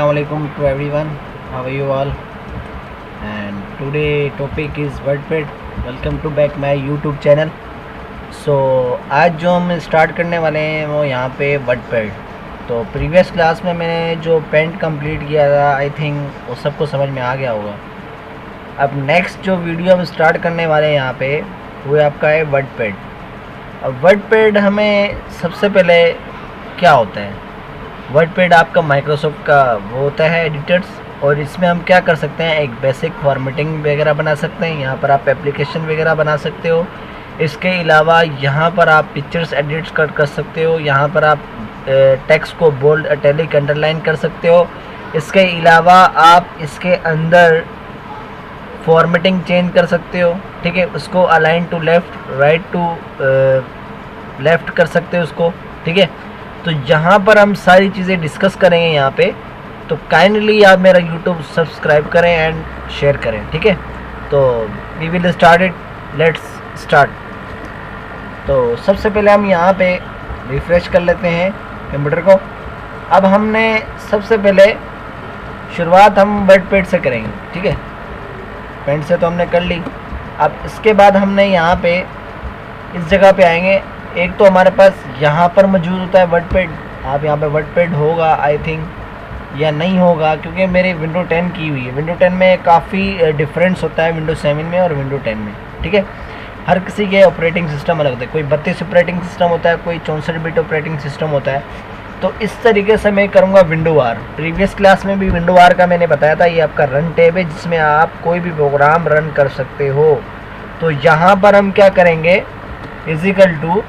Assalamualaikum to everyone. How are you all? And today topic is WordPad. Welcome to back my YouTube channel. So आज जो हम start करने वाले हैं वो यहाँ पे WordPad. तो प्रीवियस क्लास में मैंने जो पेंट कंप्लीट किया था, आई थिंक वो सबको समझ में आ गया होगा. अब नेक्स्ट जो वीडियो हम स्टार्ट करने वाले हैं यहाँ पे वो आपका है WordPad. अब WordPad हमें सबसे पहले क्या होता है, वर्डपैड आपका माइक्रोसॉफ्ट का वो होता है एडिटर्स, और इसमें हम क्या कर सकते हैं, एक बेसिक फॉर्मेटिंग वगैरह बना सकते हैं. यहाँ पर आप एप्लीकेशन वगैरह बना सकते हो. इसके अलावा यहाँ पर आप पिक्चर्स एडिट कर सकते हो. यहाँ पर आप टेक्स्ट को बोल्ड इटैलिक अंडरलाइन कर सकते हो. इसके अलावा आप इसके अंदर फॉर्मेटिंग चेंज कर सकते हो. ठीक है, उसको align to left, right to left कर सकते हो उसको. ठीक है, तो यहाँ पर हम सारी चीज़ें डिस्कस करेंगे यहाँ पे. तो काइंडली आप मेरा यूट्यूब सब्सक्राइब करें एंड शेयर करें. ठीक है, तो we will start it. Let's start. तो सबसे पहले हम यहाँ पे रिफ़्रेश कर लेते हैं कंप्यूटर को. अब हमने सबसे पहले शुरुआत हम वर्डपैड से करेंगे. ठीक है, पेंट से तो हमने कर ली. अब इसके बाद हमने यहाँ पे इस जगह पे आएंगे. एक तो हमारे पास यहाँ पर मौजूद होता है वर्डपैड. आप यहाँ पे वर्डपैड होगा आई थिंक या नहीं होगा, क्योंकि मेरी विंडो 10 की हुई है. विंडो 10 में काफ़ी डिफरेंस होता है विंडो 7 में और विंडो 10 में. ठीक है, हर किसी के ऑपरेटिंग सिस्टम अलग होते हैं. कोई 32 ऑपरेटिंग सिस्टम होता है, कोई 64 बिट ऑपरेटिंग सिस्टम होता है. तो इस तरीके से मैं करूँगा विंडो आर. प्रीवियस क्लास में भी विंडो आर का मैंने बताया था. ये आपका रन टैब है जिसमें आप कोई भी प्रोग्राम रन कर सकते हो. तो यहाँ पर हम क्या करेंगे, इजिकल टू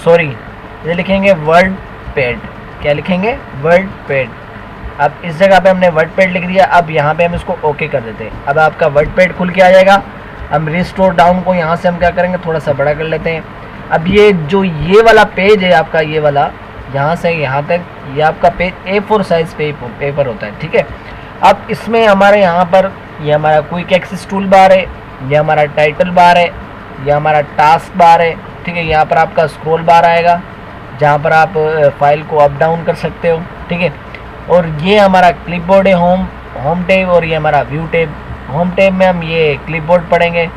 ये लिखेंगे वर्डपैड. क्या लिखेंगे, वर्डपैड. अब इस जगह पे हमने वर्डपैड लिख दिया. अब यहाँ पे हम इसको ओके कर देते हैं. अब आपका वर्डपैड खुल के आ जाएगा. हम रिस्टोर डाउन को यहाँ से हम क्या करेंगे, थोड़ा सा बड़ा कर लेते हैं. अब ये वाला पेज है आपका, ये वाला यहाँ से यहाँ तक, ये आपका पेज A4 साइज पेपर होता है. ठीक है, अब इसमें हमारे यहाँ पर ये हमारा क्विक एक्सेस टूल बार है, ये हमारा टाइटल बार है, ये हमारा टास्क बार है. ठीक है, यहाँ पर आपका स्क्रॉल बार आएगा जहाँ पर आप फाइल को अप डाउन कर सकते हो. ठीक है, और ये हमारा क्लिपबोर्ड है, होम टैब, और ये हमारा व्यू टैब. होम टैब में हम ये क्लिपबोर्ड पढ़ेंगे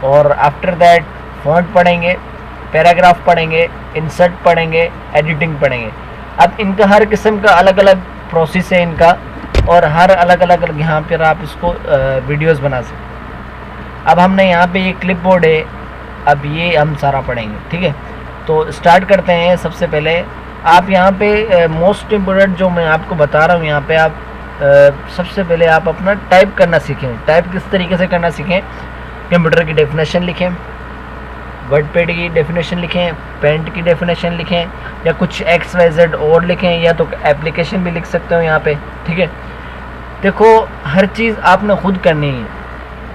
और आफ्टर दैट फॉन्ट पढ़ेंगे, पैराग्राफ पढ़ेंगे, इंसर्ट पढ़ेंगे, एडिटिंग पढ़ेंगे. अब इनका हर किस्म का अलग अलग प्रोसेस है इनका, और हर अलग अलग यहाँ पर आप इसको वीडियोस बना सकते. अब हमने यहाँ पे ये क्लिपबोर्ड है, अब ये हम सारा पढ़ेंगे. ठीक है, तो स्टार्ट करते हैं. सबसे पहले आप यहाँ पे मोस्ट इम्पोर्टेंट जो मैं आपको बता रहा हूँ, यहाँ पे आप सबसे पहले आप अपना टाइप करना सीखें. टाइप किस तरीके से करना सीखें, कंप्यूटर की डेफिनेशन लिखें, वर्डपैड की डेफिनेशन लिखें, पेंट की डेफिनेशन लिखें, या कुछ XYZ और लिखें, या तो एप्लीकेशन भी लिख सकते हो यहाँ पे. ठीक है, देखो हर चीज़ आपने खुद करनी है,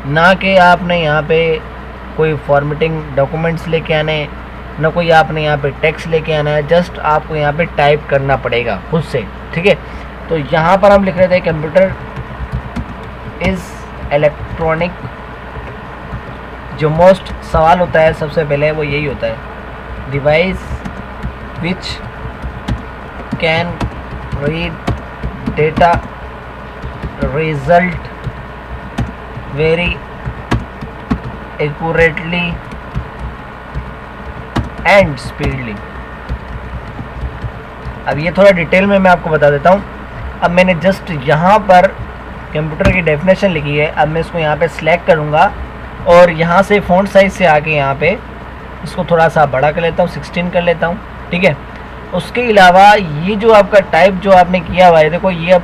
ना कि आपने यहाँ पे कोई फॉर्मेटिंग डॉक्यूमेंट्स लेके आने, ना कोई आपने यहाँ पे टेक्स्ट लेके आना है. जस्ट आपको यहाँ पे टाइप करना पड़ेगा खुद से. ठीक है, तो यहाँ पर हम लिख रहे थे कंप्यूटर इज़ इलेक्ट्रॉनिक. जो मोस्ट सवाल होता है सबसे पहले वो यही होता है, device which can read data result very accurately and speedly. अब ये थोड़ा डिटेल में मैं आपको बता देता हूँ. अब मैंने जस्ट यहाँ पर कंप्यूटर की डेफिनेशन लिखी है. अब मैं इसको यहाँ पे सिलेक्ट करूँगा और यहाँ से फ़ॉन्ट साइज से आके यहाँ पे इसको थोड़ा सा बड़ा कर लेता हूँ, 16 कर लेता हूँ. ठीक है, उसके अलावा ये जो आपका टाइप जो आपने किया हुआ है, देखो ये अब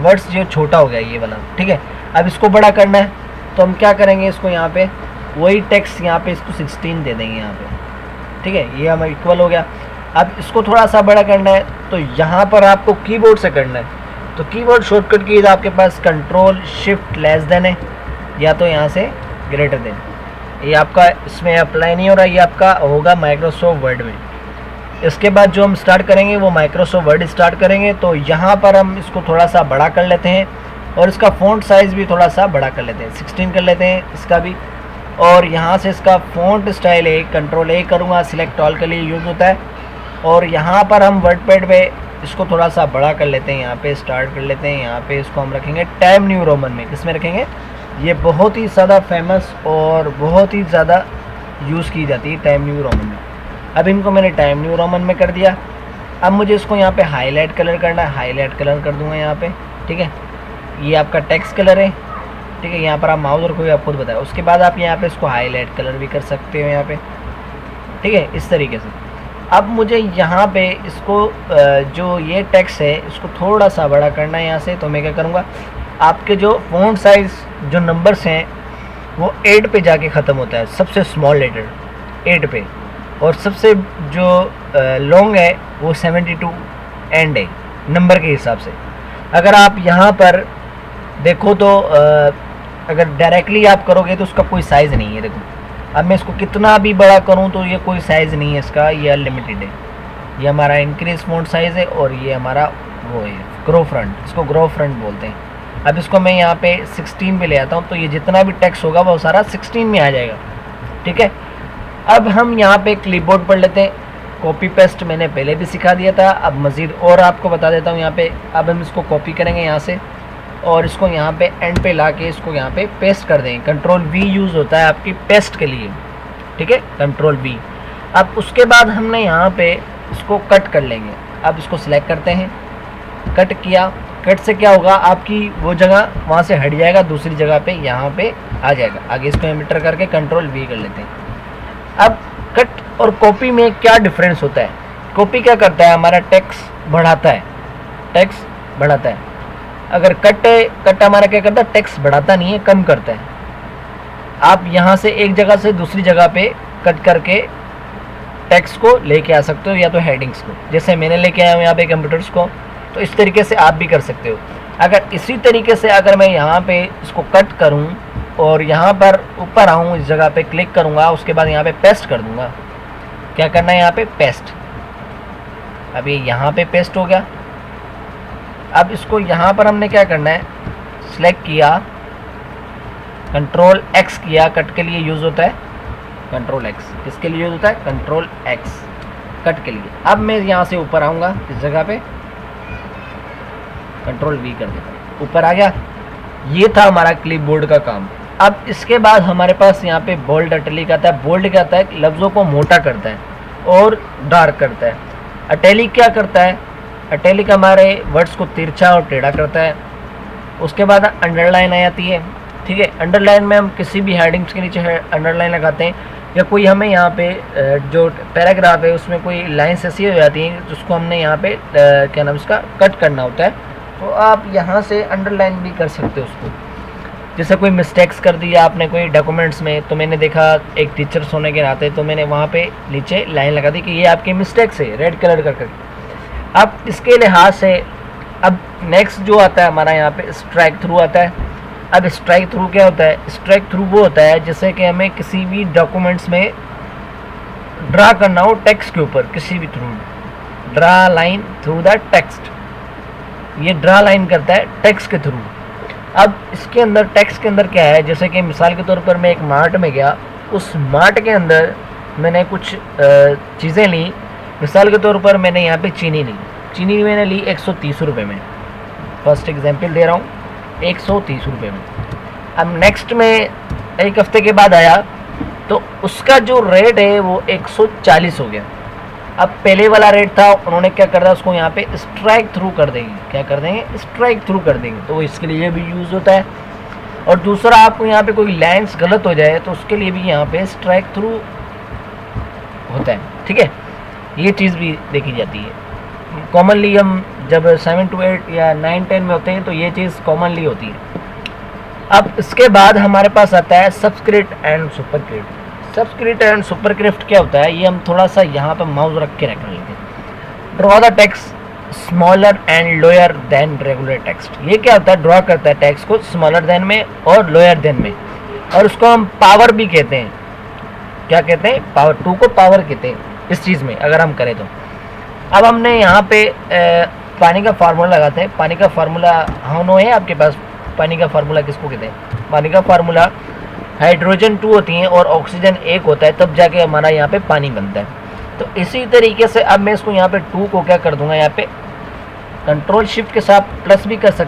वर्ड्स जो छोटा हो गया ये वाला. ठीक है, अब इसको बड़ा करना है तो हम क्या करेंगे, इसको यहाँ पे वही टेक्स्ट यहाँ पे इसको 16 दे देंगे यहाँ पे. ठीक है, ये हमारा इक्वल हो गया. अब इसको थोड़ा सा बड़ा करना है तो यहाँ पर आपको कीबोर्ड से करना है. तो कीबोर्ड शॉर्टकट की आपके पास कंट्रोल शिफ्ट लेस देन है, या तो यहाँ से ग्रेटर देन. ये आपका इसमें अप्लाई नहीं हो रहा, ये आपका होगा माइक्रोसॉफ्ट वर्ड में. इसके बाद जो हम स्टार्ट करेंगे वो माइक्रोसॉफ्ट वर्ड स्टार्ट करेंगे. तो यहाँ पर हम इसको थोड़ा सा बड़ा कर लेते हैं और इसका फ़ॉन्ट साइज़ भी थोड़ा सा बड़ा कर लेते हैं, 16 कर लेते हैं इसका भी. और यहाँ से इसका फ़ॉन्ट स्टाइल कंट्रोल A करूँगा, सिलेक्ट ऑल के लिए यूज़ होता है. और यहाँ पर हम वर्डपैड पे इसको थोड़ा सा बड़ा कर लेते हैं, यहाँ पे स्टार्ट कर लेते हैं। यहाँ पे इसको हम रखेंगे टाइम न्यू रोमन में। किस में रखेंगे? ये बहुत ही ज़्यादा फेमस और बहुत ही ज़्यादा यूज़ की जाती है टाइम न्यू रोमन में। अब इनको मैंने टाइम न्यू रोमन में कर दिया। अब मुझे इसको यहाँ पे हाईलाइट कलर करना है, हाईलाइट कलर कर दूंगा यहाँ पे, ठीक है। ये आपका टेक्स्ट कलर है, ठीक है। यहाँ पर आप माउस रखोगे, आप खुद बताए। उसके बाद आप यहाँ पे इसको हाईलाइट कलर भी कर सकते हो यहाँ पे, ठीक है, इस तरीके से। अब मुझे यहाँ पे इसको जो ये टेक्स्ट है इसको थोड़ा सा बड़ा करना है यहाँ से। तो मैं क्या करूँगा, आपके जो फ़ॉन्ट साइज़ जो नंबर्स हैं वो 8 पे जाके ख़त्म होता है, सबसे स्मॉल लेटर 8 पे, और सबसे जो लॉन्ग है वो 72 एंड है नंबर के हिसाब से। अगर आप यहाँ पर देखो तो अगर डायरेक्टली आप करोगे तो उसका कोई साइज़ नहीं है। देखो अब मैं इसको कितना भी बड़ा करूँ तो ये कोई साइज़ नहीं है इसका, ये अनलिमिटेड है। ये हमारा इंक्रीज फ़ॉन्ट साइज़ है और ये हमारा वो है ग्रो फ्रंट, इसको ग्रो फ्रंट बोलते हैं। अब इसको मैं यहाँ पे 16 पे ले आता हूँ, तो ये जितना भी टेक्स्ट होगा वो सारा 16 में आ जाएगा, ठीक है। अब हम यहाँ पे क्लिपबोर्ड पढ़ लेते हैं। कॉपी पेस्ट मैंने पहले भी सिखा दिया था, अब मज़ीद और आपको बता देता हूँ यहाँ पे। अब हम इसको कॉपी करेंगे यहाँ से और इसको यहाँ पे एंड पे ला के इसको यहाँ पे पेस्ट कर देंगे। कंट्रोल वी यूज़ होता है आपकी पेस्ट के लिए, ठीक है, कंट्रोल वी। अब उसके बाद हमने यहाँ पे इसको कट कर लेंगे। अब इसको सिलेक्ट करते हैं, कट किया। कट से क्या होगा, आपकी वो जगह वहाँ से हट जाएगा, दूसरी जगह पे यहाँ पे आ जाएगा। आगे इसको एंटर करके कंट्रोल वी कर लेते हैं। अब कट और कॉपी में क्या डिफरेंस होता है? कॉपी क्या करता है, हमारा टेक्स्ट बढ़ाता है, टेक्स्ट बढ़ाता है। अगर कट हमारा क्या करता है, टेक्स्ट बढ़ाता नहीं है, कम करता है। आप यहाँ से एक जगह से दूसरी जगह पे कट करके टेक्स्ट को लेके आ सकते हो, या तो हेडिंग्स को, जैसे मैंने लेके आया हूँ यहाँ पे कंप्यूटर्स को। तो इस तरीके से आप भी कर सकते हो। अगर इसी तरीके से अगर मैं यहाँ पे इसको कट करूँ और यहाँ पर ऊपर आऊँ, इस जगह पे क्लिक करूँगा, उसके बाद यहाँ पे पेस्ट कर दूँगा। क्या करना है यहाँ पे, पेस्ट। अब ये यहाँ पे पेस्ट हो गया। अब इसको यहाँ पर हमने क्या करना है, सिलेक्ट किया, कंट्रोल एक्स किया, कट के लिए यूज़ होता है कंट्रोल एक्स। किसके लिए यूज़ होता है, कंट्रोल एक्स, कट के लिए। अब मैं यहाँ से ऊपर आऊँगा, इस जगह पे कंट्रोल वी कर देता हूँ, ऊपर आ गया। ये था हमारा क्लिपबोर्ड का काम। अब इसके बाद हमारे पास यहाँ पे बोल्ड इटैलिक आता है। बोल्ड क्या होता है, लफ्ज़ों को मोटा करता है और डार्क करता है। इटैलिक क्या करता है, इटैलिक हमारे वर्ड्स को तिरछा और टेढ़ा करता है। उसके बाद अंडरलाइन आ जाती है, ठीक है। अंडरलाइन में हम किसी भी हेडिंग्स के नीचे अंडरलाइन लगाते हैं, या कोई हमें यहाँ पे जो पैराग्राफ है उसमें कोई लाइन्स ऐसी हो जाती हैं जिसको हमने यहाँ पे क्या नाम उसका कट करना होता है, तो आप यहाँ से अंडरलाइन भी कर सकते हो उसको। जैसे कोई मिस्टेक्स कर दिया आपने कोई डॉक्यूमेंट्स में, तो मैंने देखा एक टीचर्स होने के नाते, तो मैंने वहाँ पे नीचे लाइन लगा दी कि ये आपके मिस्टेक्स है, रेड कलर करके। अब इसके लिहाज से अब नेक्स्ट जो आता है हमारा यहाँ पे स्ट्राइक थ्रू आता है। अब स्ट्राइक थ्रू क्या होता है, स्ट्राइक थ्रू वो होता है जैसे कि हमें किसी भी डॉक्यूमेंट्स में ड्रा करना हो टेक्स्ट के ऊपर, किसी भी through, draw line through the text. ये ड्रा लाइन करता है टेक्स्ट के थ्रू। अब इसके अंदर टेक्स्ट के अंदर क्या है, जैसे कि मिसाल के तौर पर मैं एक मार्ट में गया, उस मार्ट के अंदर मैंने कुछ चीज़ें ली। मिसाल के तौर पर मैंने यहाँ पे चीनी ली, चीनी मैंने ली 130 रुपये में। फर्स्ट एग्जांपल दे रहा हूँ, 130 रुपये में। अब नेक्स्ट में एक हफ्ते के बाद आया तो उसका जो रेट है वो 140 हो गया। अब पहले वाला रेट था, उन्होंने क्या कर दिया, उसको यहाँ पे स्ट्राइक थ्रू कर देंगे। क्या कर देंगे, स्ट्राइक थ्रू कर देंगे। तो इसके लिए भी यूज़ होता है। और दूसरा, आपको यहाँ पे कोई लाइन्स गलत हो जाए तो उसके लिए भी यहाँ पे स्ट्राइक थ्रू होता है, ठीक है। ये चीज़ भी देखी जाती है कॉमनली। हम जब 7 to 8 या 9 10 में होते हैं तो ये चीज़ कॉमनली होती है। अब इसके बाद हमारे पास आता है subscript and superscript. Subscript and superscript क्या होता है, ये हम थोड़ा सा यहाँ पर माउस रख के रख लेते हैं। Draw the text smaller and lower than regular text. ये क्या होता है, ड्रॉ करता है टेक्स्ट को स्मॉलर देन में और लोअर देन में, और उसको हम पावर भी कहते हैं। क्या कहते हैं, पावर, 2 को पावर कहते हैं इस चीज़ में अगर हम करें तो। अब हमने यहाँ पे पानी का फार्मूला लगाते हैं। पानी का फार्मूला हानो है आपके पास, पानी का फार्मूला किसको कहते हैं, पानी का फार्मूला हाइड्रोजन 2 होती हैं और ऑक्सीजन 1 होता है, तब जाके हमारा यहाँ पे पानी बनता है। तो इसी तरीके से अब मैं इसको यहाँ पे 2 को क्या कर दूंगा, यहाँ पे कंट्रोल शिफ्ट के साथ प्लस भी कर सकते